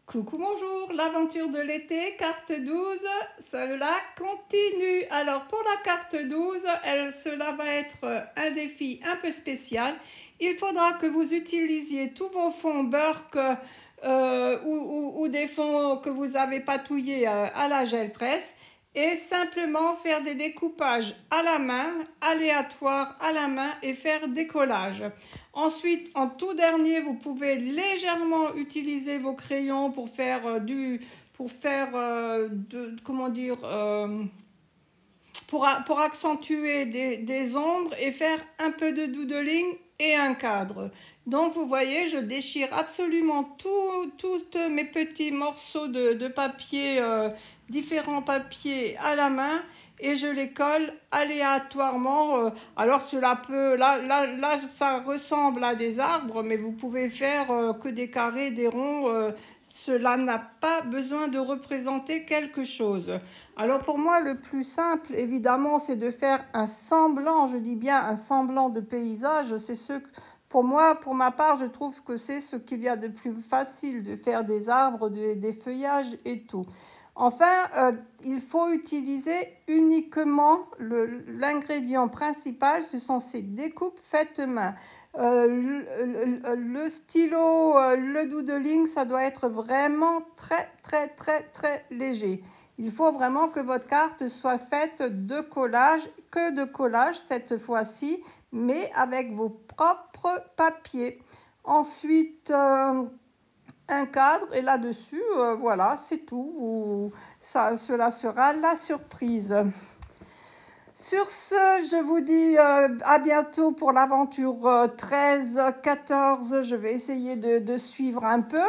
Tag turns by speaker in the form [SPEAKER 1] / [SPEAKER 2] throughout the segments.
[SPEAKER 1] Coucou, bonjour, l'aventure de l'été, carte 12, cela continue. Alors pour la carte 12, cela va être un défi un peu spécial. Il faudra que vous utilisiez tous vos fonds Burke ou des fonds que vous avez patouillés à la gel presse et simplement faire des découpages à la main, aléatoires à la main et faire des collages. Ensuite, en tout dernier, vous pouvez légèrement utiliser vos crayons pour faire comment dire, pour accentuer des ombres et faire un peu de doodling et un cadre. Donc vous voyez, je déchire absolument tous mes petits morceaux de papier, différents papiers à la main et je les colle aléatoirement. Alors cela peut, là ça ressemble à des arbres, mais vous pouvez faire que des carrés, des ronds. Cela n'a pas besoin de représenter quelque chose. Alors pour moi, le plus simple, évidemment, c'est de faire un semblant, je dis bien un semblant de paysage. C'est ce que, pour moi, pour ma part, je trouve que c'est ce qu'il y a de plus facile, de faire des arbres, des feuillages et tout. Enfin, il faut utiliser uniquement l'ingrédient principal, ce sont ces découpes faites main. Le stylo, le doodling, ça doit être vraiment très léger. Il faut vraiment que votre carte soit faite de collage, que de collage cette fois-ci, mais avec vos propres papiers. Ensuite, un cadre et là-dessus, voilà, c'est tout. Cela sera la surprise. Sur ce, je vous dis à bientôt pour l'aventure 13-14. Je vais essayer de suivre un peu.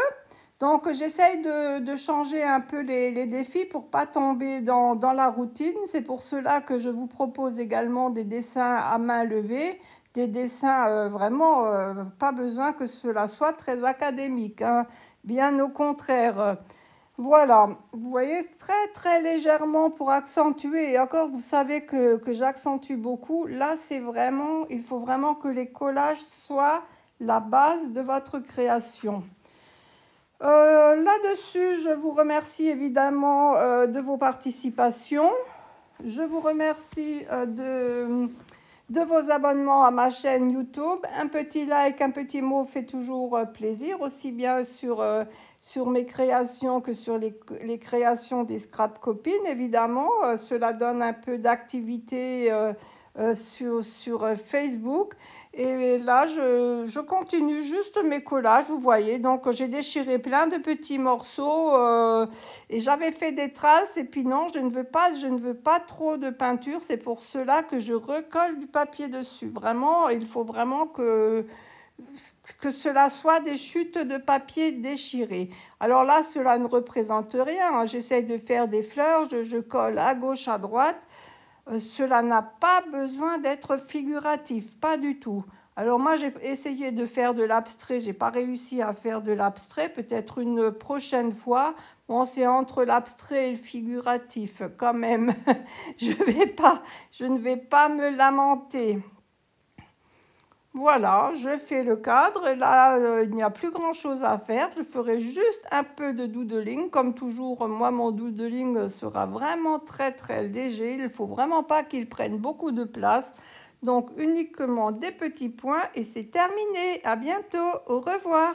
[SPEAKER 1] Donc, j'essaye de changer un peu les défis pour ne pas tomber dans la routine. C'est pour cela que je vous propose également des dessins à main levée, des dessins vraiment, pas besoin que cela soit très académique, hein. Bien au contraire. Voilà, vous voyez, très légèrement pour accentuer. Et encore, vous savez que j'accentue beaucoup. Là, c'est vraiment, il faut vraiment que les collages soient la base de votre création. Là-dessus, je vous remercie évidemment de vos participations. Je vous remercie de vos abonnements à ma chaîne YouTube. Un petit like, un petit mot fait toujours plaisir, aussi bien sur mes créations que sur les créations des scrap copines, évidemment. Cela donne un peu d'activité sur Facebook. Et là, je continue juste mes collages, vous voyez. Donc, j'ai déchiré plein de petits morceaux et j'avais fait des traces. Et puis non, je ne veux pas trop de peinture. C'est pour cela que je recolle du papier dessus. Vraiment, il faut vraiment que cela soit des chutes de papier déchirées. Alors là, cela ne représente rien, hein. J'essaye de faire des fleurs, je colle à gauche, à droite. Cela n'a pas besoin d'être figuratif, pas du tout. Alors moi, j'ai essayé de faire de l'abstrait, j'ai pas réussi à faire de l'abstrait, peut-être une prochaine fois. Bon, c'est entre l'abstrait et le figuratif quand même. Je ne vais pas me lamenter. Voilà, je fais le cadre et là, il n'y a plus grand-chose à faire. Je ferai juste un peu de doodling. Comme toujours, moi, mon doodling sera vraiment très léger. Il ne faut vraiment pas qu'il prenne beaucoup de place. Donc, uniquement des petits points et c'est terminé. À bientôt. Au revoir.